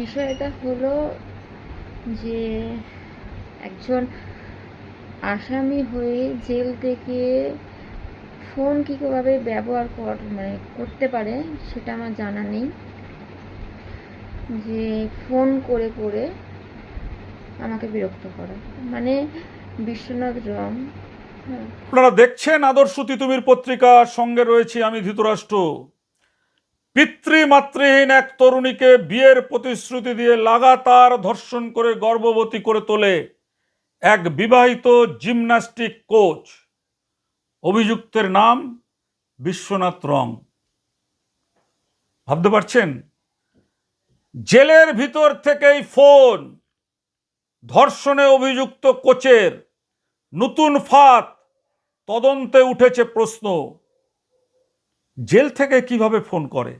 বিষয়টা হলো যে একজন আসামি হয়ে জেল থেকে ফোন কীভাবে ব্যবহার করতে পারে সেটা আমার জানা নেই। যে ফোন করে করে আমাকে বিরক্ত করা, মানে বিশ্বনাথ রং। আপনারা দেখছেন আদর্শ তিতুমির পত্রিকা, সঙ্গে রয়েছি আমি ধৃতরাষ্ট্র। পিতৃমাতৃহীন এক তরুণীকে বিয়ের প্রতিশ্রুতি দিয়ে লাগাতার ধর্ষণ করে গর্ভবতী করে তোলে এক বিবাহিত জিমন্যাস্টিক কোচ। অভিযুক্তের নাম বিশ্বনাথ রং। ভাবতে পারছেন? জেলের ভিতর থেকেই ফোন, ধর্ষণে অভিযুক্ত কোচের নতুন ফাঁদ, তদন্তে উঠেছে প্রশ্ন। জেল থেকে কিভাবে ফোন করে?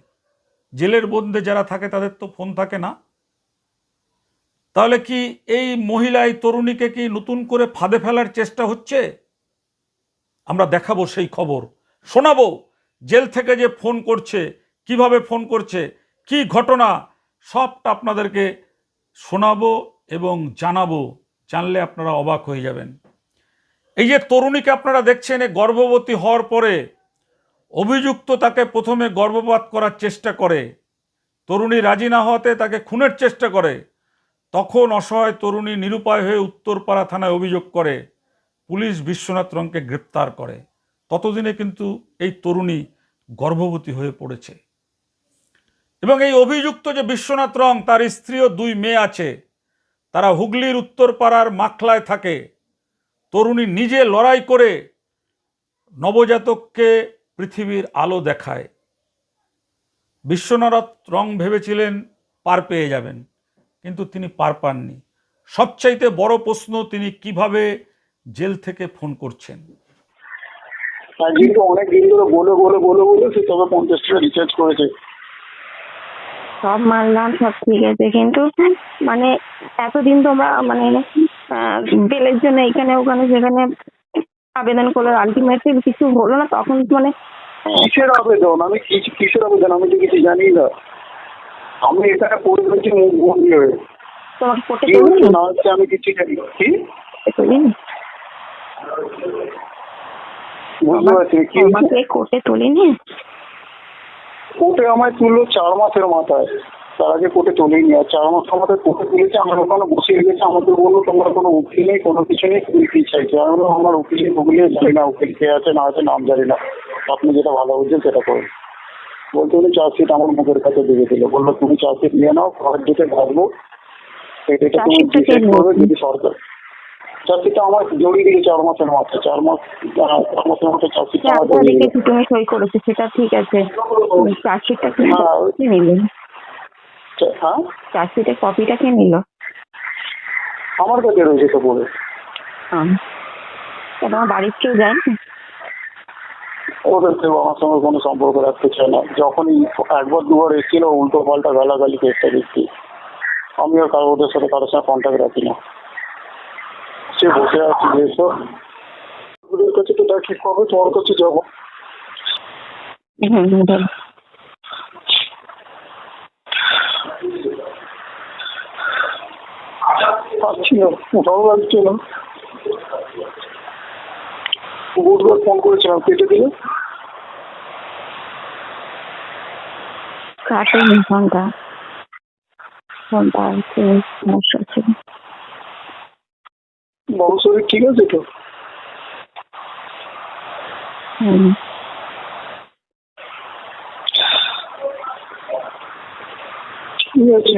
জেলের বন্দে যারা থাকে তাদের তো ফোন থাকে না। তাহলে কি এই মহিলা, এই তরুণীকে কি নতুন করে ফাঁদে ফেলার চেষ্টা হচ্ছে? আমরা দেখাবো সেই খবর, শোনাবো জেল থেকে যে ফোন করছে, কিভাবে ফোন করছে, কি ঘটনা, সবটা আপনাদেরকে শোনাবো এবং জানাবো। জানলে আপনারা অবাক হয়ে যাবেন। এই যে তরুণীকে আপনারা দেখছেন, গর্ভবতী হওয়ার পরে অভিযুক্ত তাকে প্রথমে গর্ভপাত করার চেষ্টা করে। তরুণী রাজি না হওয়াতে তাকে খুনের চেষ্টা করে। তখন অসহায় তরুণী নিরুপায় হয়ে উত্তরপাড়া থানায় অভিযোগ করে। পুলিশ বিশ্বনাথ রংকে গ্রেপ্তার করে। ততদিনে কিন্তু এই তরুণী গর্ভবতী হয়ে পড়েছে। এবং এই অভিযুক্ত যে বিশ্বনাথ রং, তার স্ত্রী ও 2 মেয়ে আছে। তারা হুগলির উত্তরপাড়ার মাখলায় থাকে। তরুণী নিজে লড়াই করে নবজাতককে পৃথিবীর আলো দেখায়। বিশ্বনাথ রং ভেবেছিলেন পার পেয়ে যাবেন, কিন্তু তিনি পার পাননি। সবচাইতে বড় প্রশ্ন, তিনি কিভাবে জেল থেকে ফোন করছেন। কিন্তু অনেক দিন ধরে বলে বলে বলে বলে সে তবে 50 টাকা রিচার্জ করেছে। সব মানলাম, সব ঠিক আছে, কিন্তু মানে এতদিন তোমরা মানে বেলের জন্য এখানে ওখানে যেখানে আবেদন করলো, আলটিমেটলি কিছু হলো না, তখন মানে কিসের আবেদন? আমি কিসের আবেদন? আমি তো কিছু জানি না। আমি এখানে পড়ে রয়েছি মুখ বন্দি হয়ে। তোমাকে কোর্টে কি হচ্ছে না হচ্ছে আমি কিছু জানি না। কি তুলিনি? বুঝতে পারছি কি তোমাকে কোর্টে তুলিনি? কোর্টে আমায় তুললো 4 মাসের মাথায়। তার আগে কোর্টে তুলিনি। আর 4 মাসের মাথায় কোর্টে তুলেছে। আমার ওখানে বসে রেখেছে। আমাকে বললো তোমরা কোনো উকিল নেই, কোনো কিছু নেই, তুমি কি চাইছো? আমি বললাম আমার উকিল জানি না, উকিল কে আছে না আছে নাম জানি না, আপনি যেটা ভালো বুঝছেন সেটা করুন। বলতে উনি চার্জশিট আমার মুখের কাছে দিয়ে দিল। বললো তুমি চার্জশিট নিয়ে নাও, খরচ দিতে থাকবো, এটা তুমি ডিসাইড করবে। যদি সরকার চার্জশিটটা আমার জড়িয়ে দিয়েছে 4 মাসের মাথায়। 4 মাসের মাথায় চার্জশিটটা আমার জড়িয়ে দিয়েছে। তুমি সই করেছো, সেটা ঠিক আছে। চার্জশিটটা কি নিলেন? হ্যাঁ, চার্জশিটের কপিটা কে নিল? আমার কাছে রয়েছে তো বলে। তোমার বাড়ির কেউ যায়নি? ওদের কেউ আমার সঙ্গে কোনো সম্পর্ক রাখতে চায় না। যখনই 1বার 2বার এসেছিল উল্টো পাল্টা গালাগালি চেষ্টা দিচ্ছি। আমি আর ওদের সাথে কারোর সঙ্গে কন্ট্যাক্ট রাখি না। সে বসে আছি যেসব ওদের কাছে তো তার ঠিক হবে, তোমার কাছে যাবো। পাচ্ছি না, ভালো লাগছে না। বুধবার ফোন করেছিলাম, কেটে দিলে। কাটেনি ফোনটা, সমস্যা ছিল। বাবু শরীর ঠিক আছে তো? ঠিক আছে,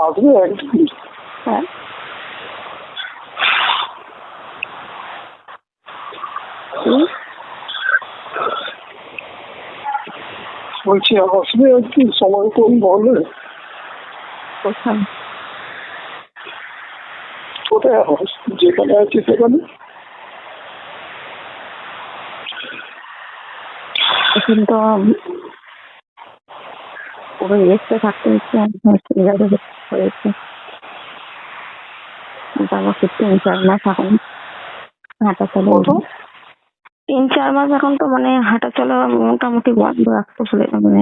আসবে একদিন। হ্যাঁ, বলছি আসবে একদিন, সময় কোন বলে। কোথায়? কোথায় যেখানে আছি সেখানে। এখন তো পুরো রেস্টে থাকতে হচ্ছে, হয়েছে। আমাকে 3-4 মাস এখন হাঁটা চলা, 3-4 মাস এখন তো মানে হাঁটা চলা মোটামুটি বন্ধ রাখতে বলে, মানে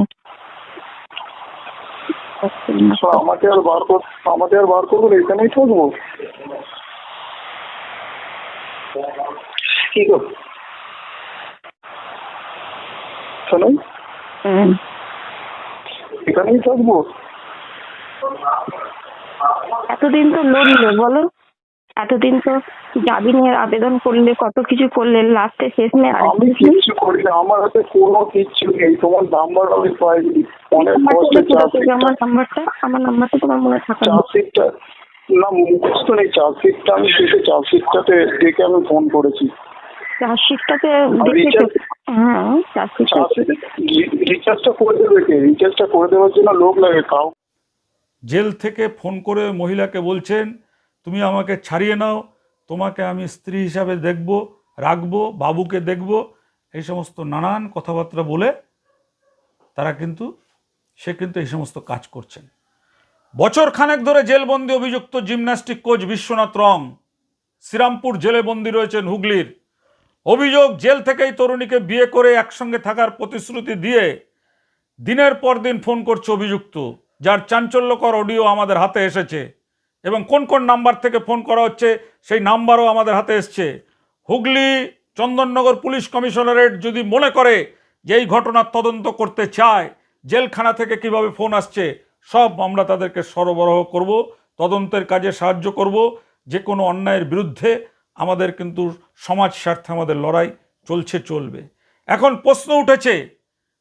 তো আমাকে আর বার করবো এখানেই থাকবো? কি গো শোনাই, এখানেই থাকবো? এতদিন তো লড়লে বলো, এতদিন তো জামিনের আবেদন করলে, কত কিছু করলে, লাস্টে শেষ মেয়ে আর আমি কিচ্ছু করি না, আমার হাতে কোনো কিচ্ছু নেই। তোমার নাম্বার আমি পাইনি, অনেক কষ্টে আমার নাম্বারটা তোমার মনে থাকে না? চার্জশিটটা না মুখস্থ নেই, চার্জশিটটা আমি দেখে চার্জশিটটাতে দেখে আমি ফোন করেছি। চার্জশিটটাতে হ্যাঁ, রিচার্জটা করে দেবে কে? রিচার্জটা করে দেওয়ার জন্য লোক লাগে কাউ। জেল থেকে ফোন করে মহিলাকে বলছেন, তুমি আমাকে ছাড়িয়ে নাও, তোমাকে আমি স্ত্রী হিসাবে দেখব, রাখবো, বাবুকে দেখব, এই সমস্ত নানান কথাবার্তা বলে সে কিন্তু এই সমস্ত কাজ করছেন। বছর খানেক ধরে জেলবন্দি অভিযুক্ত জিমন্যাস্টিক কোচ বিশ্বনাথ রং শ্রীরামপুর জেলে বন্দী রয়েছেন হুগলির। অভিযোগ, জেল থেকেই তরুণীকে বিয়ে করে একসঙ্গে থাকার প্রতিশ্রুতি দিয়ে দিনের পর দিন ফোন করছে অভিযুক্ত, যার চাঞ্চল্যকর অডিও আমাদের হাতে এসেছে এবং কোন কোন নাম্বার থেকে ফোন করা হচ্ছে সেই নাম্বারও আমাদের হাতে এসছে। হুগলি চন্দননগর পুলিশ কমিশনারেট যদি মনে করে যে এই ঘটনার তদন্ত করতে চায়, জেলখানা থেকে কিভাবে ফোন আসছে সব আমরা তাদেরকে সরবরাহ করব, তদন্তের কাজে সাহায্য করব। যে কোনো অন্যায়ের বিরুদ্ধে আমাদের কিন্তু সমাজ স্বার্থে আমাদের লড়াই চলবে। এখন প্রশ্ন উঠেছে,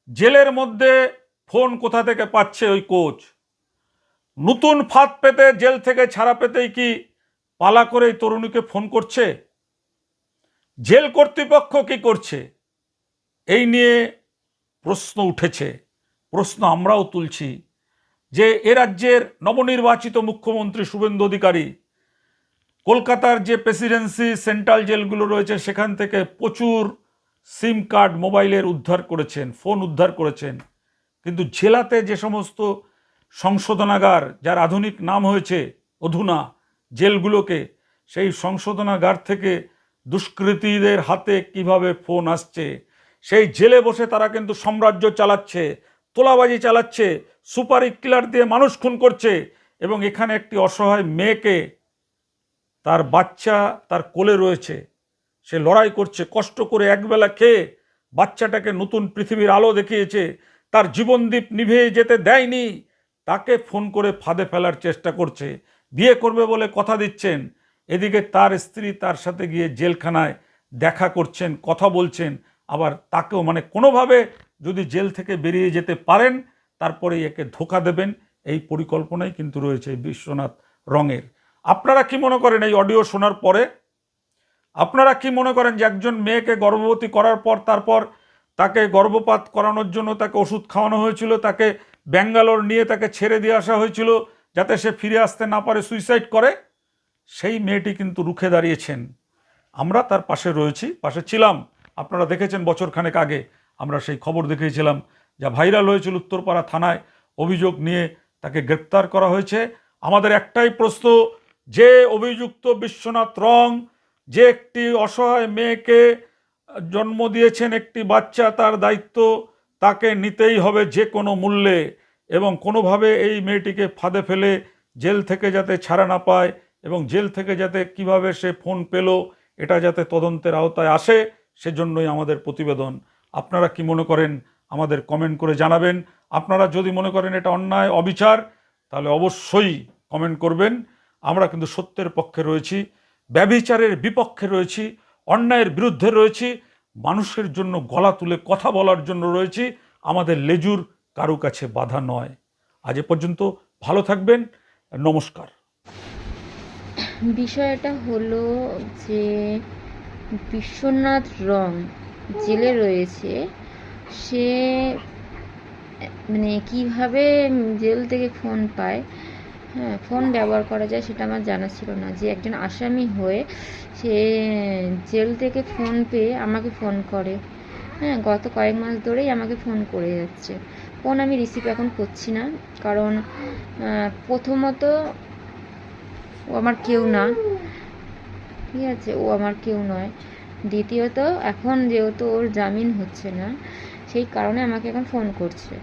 জেলের মধ্যে ফোন কোথা থেকে পাচ্ছে ওই কোচ? নতুন ফাঁদ পেতে জেল থেকে ছাড়া পেতেই কি পালা করে এই তরুণীকে ফোন করছে? জেল কর্তৃপক্ষ কি করছে? এই নিয়ে প্রশ্ন উঠেছে, প্রশ্ন আমরাও তুলছি যে এ রাজ্যের নবনির্বাচিত মুখ্যমন্ত্রী শুভেন্দু অধিকারী কলকাতার যে প্রেসিডেন্সি সেন্ট্রাল জেলগুলো রয়েছে সেখান থেকে প্রচুর সিম কার্ড মোবাইলের উদ্ধার করেছেন, ফোন উদ্ধার করেছেন, কিন্তু জেলাতে যে সমস্ত সংশোধনাগার, যার আধুনিক নাম হয়েছে অধুনা জেলগুলোকে, সেই সংশোধনাগার থেকে দুষ্কৃতীদের হাতে কিভাবে ফোন আসছে, সেই জেলে বসে তারা কিন্তু সাম্রাজ্য চালাচ্ছে, তোলাবাজি চালাচ্ছে, সুপারি কিলার দিয়ে মানুষ খুন করছে এবং এখানে একটি অসহায় মেয়েকে, তার বাচ্চা তার কোলে রয়েছে, সে লড়াই করছে, কষ্ট করে একবেলা খেয়ে বাচ্চাটাকে নতুন পৃথিবীর আলো দেখিয়েছে, তার জীবনদীপ নিভে যেতে দেয়নি, তাকে ফোন করে ফাঁদে ফেলার চেষ্টা করছে, বিয়ে করবে বলে কথা দিচ্ছেন, এদিকে তার স্ত্রী তার সাথে গিয়ে জেলখানায় দেখা করছেন, কথা বলছেন, আবার তাকেও কোনোভাবে যদি জেল থেকে বেরিয়ে যেতে পারেন তারপরে একে ধোঁকা দেবেন, এই পরিকল্পনাই কিন্তু রয়েছে বিশ্বনাথ রঙের। আপনারা কি মনে করেন এই অডিও শোনার পরে? আপনারা কি মনে করেন যে একজন মেয়েকে গর্ভবতী করার পর তারপর তাকে গর্ভপাত করানোর জন্য তাকে ওষুধ খাওয়ানো হয়েছিল, তাকে ব্যাঙ্গালোর নিয়ে তাকে ছেড়ে দিয়ে আসা হয়েছিল যাতে সে ফিরে আসতে না পারে, সুইসাইড করে? সেই মেয়েটি কিন্তু রুখে দাঁড়িয়েছেন, আমরা তার পাশে রয়েছি, পাশে ছিলাম। আপনারা দেখেছেন বছরখানেক আগে আমরা সেই খবর দেখিয়েছিলাম, যা ভাইরাল হয়েছিল উত্তরপাড়া থানায়, অভিযোগ নিয়ে তাকে গ্রেপ্তার করা হয়েছে। আমাদের একটাই প্রশ্ন, যে অভিযুক্ত বিশ্বনাথ রং, যে একটি অসহায় মেয়েকে জন্ম দিয়েছেন, একটি বাচ্চা তার দায়িত্ব, তাকে নিতেই হবে যে কোনো মূল্যে, এবং কোনোভাবে এই মেয়েটিকে ফাঁদে ফেলে জেল থেকে যাতে ছাড়া না পায় এবং জেল থেকে যাতে কিভাবে সে ফোন পেল এটা যাতে তদন্তের আওতায় আসে, সেজন্যই আমাদের প্রতিবেদন। আপনারা কি মনে করেন আমাদের কমেন্ট করে জানাবেন। আপনারা যদি মনে করেন এটা অন্যায়, অবিচার, তাহলে অবশ্যই কমেন্ট করবেন। আমরা কিন্তু সত্যের পক্ষে রয়েছি, ব্যভিচারের বিপক্ষে রয়েছি, অন্যায়ের বিরুদ্ধে রয়েছি, মানুষের জন্য গলা তুলে কথা বলার জন্য রয়েছি। আমাদের লেজুর কারো কাছে বাধা নয়। আজ এ পর্যন্ত, ভালো থাকবেন, নমস্কার। বিষয়টা হলো যে বিশ্বনাথ রং জেলে রয়েছে, সে কিভাবে জেল থেকে ফোন পায়, হ্যাঁ ফোন ব্যবহার করা যায় সেটা আমার জানা ছিল না। যে একজন আসামি হয়ে সে জেল থেকে ফোন পেয়ে আমাকে ফোন করে, হ্যাঁ গত কয়েক মাস ধরেই আমাকে ফোন করে যাচ্ছে। ফোন আমি রিসিভ এখন করছি না, কারণ প্রথমত ও আমার কেউ না, ঠিক আছে, ও আমার কেউ নয়। দ্বিতীয়ত এখন যেহেতু ওর জামিন হচ্ছে না, সেই কারণে আমাকে এখন ফোন করছে।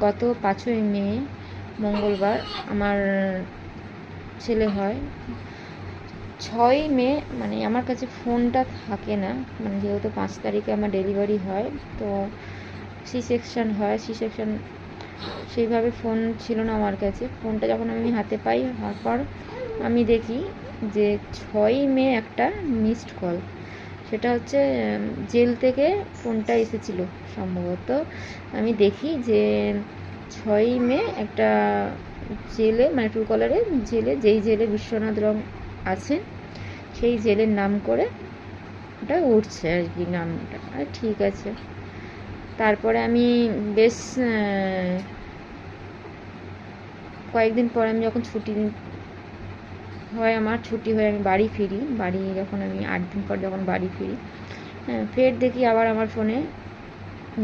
গত 5ই মে মঙ্গলবার আমার ছেলে হয়। 6ই মে মানে আমার কাছে ফোনটা থাকে না, মানে যেহেতু 5 তারিখে আমার ডেলিভারি হয়, তো সি সেকশন হয়, সি সেকশন সেইভাবে ফোন ছিল না আমার কাছে। ফোনটা যখন আমি হাতে পাই, হওয়ার পর আমি দেখি যে 6ই মে একটা মিসড কল, সেটা হচ্ছে জেল থেকে ফোনটা এসেছিল সম্ভবত। আমি দেখি যে 6ই মে একটা জেলে, মানে ট্রুকলারে জেলে, যেই জেলে বিশ্বনাথ রং আছে সেই জেলের নাম করে ওটা উঠছে আর কি, নামটা। আর ঠিক আছে, তারপরে আমি বেশ কয়েকদিন পর আমি যখন ছুটি হয়, আমার ছুটি হয়ে আমি বাড়ি ফিরি, বাড়ি যখন আমি 8 দিন পর যখন বাড়ি ফিরি, ফের দেখি আবার আমার ফোনে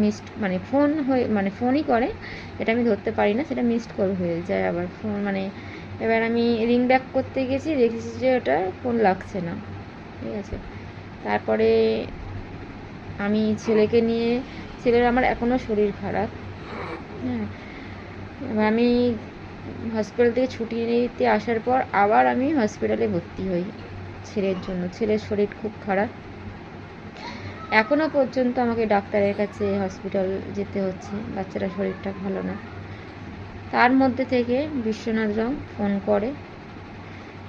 মিসড, মানে ফোন হয়ে, মানে ফোনই করে, এটা আমি ধরতে পারি না, সেটা মিসড কল হয়ে যায় আবার ফোন। মানে এবার আমি রিং ব্যাক করতে গেছি, দেখেছি যে ওটা ফোন লাগছে না, ঠিক আছে। তারপরে আমি ছেলেকে নিয়ে, ছেলের আমার এখনও শরীর খারাপ, হ্যাঁ। এবার আমি হসপিটাল থেকে ছুটি নিতে আসার পর আবার আমি হসপিটালে ভর্তি হই ছেলের জন্য। ছেলের শরীর খুব খারাপ, এখনও পর্যন্ত আমাকে ডাক্তারের কাছে হসপিটাল যেতে হচ্ছে, বাচ্চাটা শরীরটা ভালো না। তার মধ্যে থেকে বিশ্বনাথ রং ফোন করে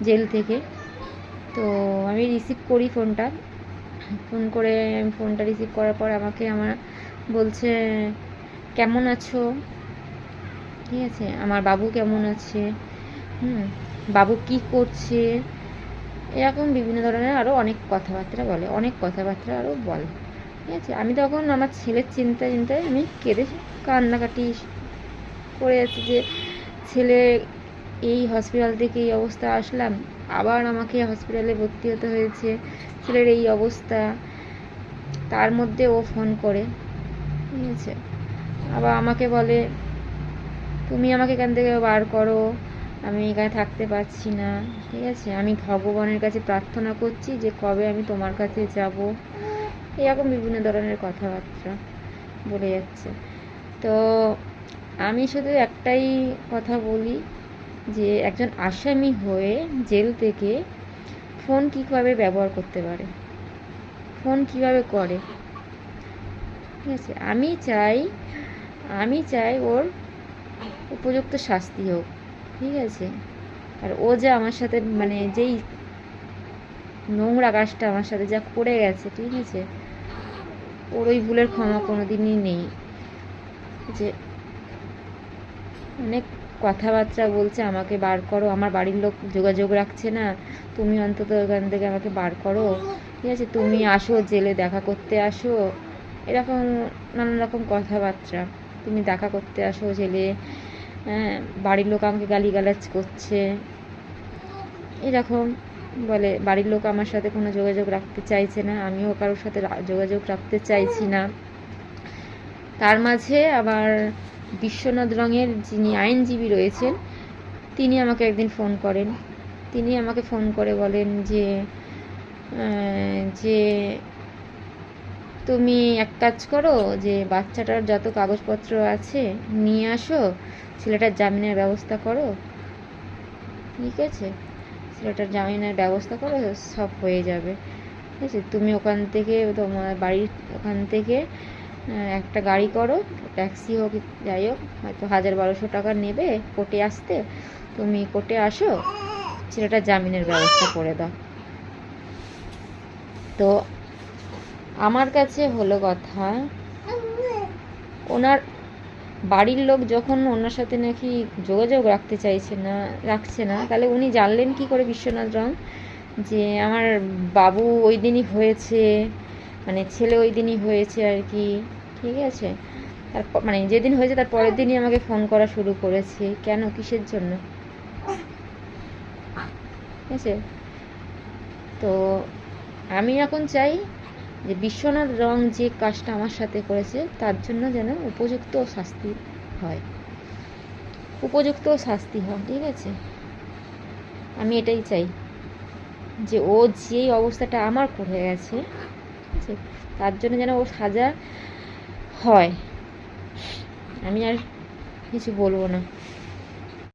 জেল থেকে, তো আমি রিসিভ করি ফোনটা। ফোন করে ফোনটা রিসিভ করার পর আমাকে আমার বলছে, কেমন আছো, ঠিক আছে, আমার বাবু কেমন আছে, বাবু কি করছে, এরকম বিভিন্ন ধরনের আরও অনেক কথাবার্তা বলে, আরও বলে, ঠিক আছে। আমি তখন আমার ছেলের চিন্তায় আমি কেঁদে কান্নাকাটি করে যাচ্ছি যে ছেলে এই হসপিটাল থেকে এই অবস্থা আসলাম, আবার আমাকে হসপিটালে ভর্তি হতে হয়েছে, ছেলের এই অবস্থা। তার মধ্যে ও ফোন করে, ঠিক আছে, আবার আমাকে বলে, তুমি আমাকে এখান থেকে বার করো, আমি এখানে থাকতে পারছি না, ঠিক আছে, আমি ভগবানের কাছে প্রার্থনা করছি যে কবে আমি তোমার কাছে যাব, এরকম বিভিন্ন ধরনের কথাবার্তা বলে যাচ্ছে। তো আমি শুধু একটাই কথা বলি যে একজন আসামি হয়ে জেল থেকে ফোন কীভাবে ব্যবহার করতে পারে, ফোন কীভাবে করে, ঠিক আছে। আমি চাই ওর উপযুক্ত শাস্তি হোক, ঠিক আছে। আর ও যে আমার সাথে, মানে যেই নোংরা কাজটা আমার সাথে যা করে গেছে, ঠিক আছে, ওর ওই ভুলের ক্ষমা কোনো দিনই নেই। যে অনেক কথাবার্তা বলছে, আমাকে বার করো, আমার বাড়ির লোক যোগাযোগ রাখছে না, তুমি অন্তত ওখান থেকে আমাকে বার করো, ঠিক আছে, তুমি আসো জেলে দেখা করতে আসো, এরকম নানান রকম কথাবার্তা, তুমি দেখা করতে আসো জেলে, হ্যাঁ, বাড়ির লোক আমাকে গালিগালাজ করছে, এরকম বলে। বাড়ির লোক আমার সাথে কোনো যোগাযোগ রাখতে চাইছে না, আমিও কারোর সাথে যোগাযোগ রাখতে চাইছি না। তার মাঝে আবার বিশ্বনাথ রঙের যিনি আইনজীবী রয়েছেন, তিনি আমাকে একদিন ফোন করেন, তিনি আমাকে ফোন করে বলেন যে তুমি এক কাজ করো, যে বাচ্চাটার যত কাগজপত্র আছে নিয়ে আসো, ছেলেটার জামিনের ব্যবস্থা করো, ঠিক আছে, ছেলেটার জামিনের ব্যবস্থা করো, সব হয়ে যাবে, ঠিক আছে। তুমি ওখান থেকে, তোমার বাড়ির ওখান থেকে একটা গাড়ি করো, ট্যাক্সি হোক যাই হোক, হয়তো 1000-1200 টাকা নেবে কোর্টে আসতে, তুমি কোর্টে আসো, ছেলেটার জামিনের ব্যবস্থা করে দাও। তো আমার কাছে হলো কথা, ওনার বাড়ির লোক যখন ওনার সাথে নাকি যোগাযোগ রাখছে না, তাহলে উনি জানলেন কি করে, বিশ্বনাথ রং, যে আমার বাবু ওই দিনই হয়েছে, মানে ছেলে ওই দিনই হয়েছে আর কি, ঠিক আছে। তারপর মানে যেদিন হয়েছে তার পরের দিনই আমাকে ফোন করা শুরু করেছে, কেন, কিসের জন্য, ঠিক আছে। তো আমি এখন চাই যে বিশ্বনাথ রং যে কাজটা আমার সাথে করেছে তার জন্য যেন উপযুক্ত শাস্তি হয়, ঠিক আছে। আমি এটাই চাই যে ও যেই অবস্থাটা আমার করে গেছে, ঠিক আছে, তার জন্য যেন ও সাজা হয়। আমি আর কিছু বলবো না।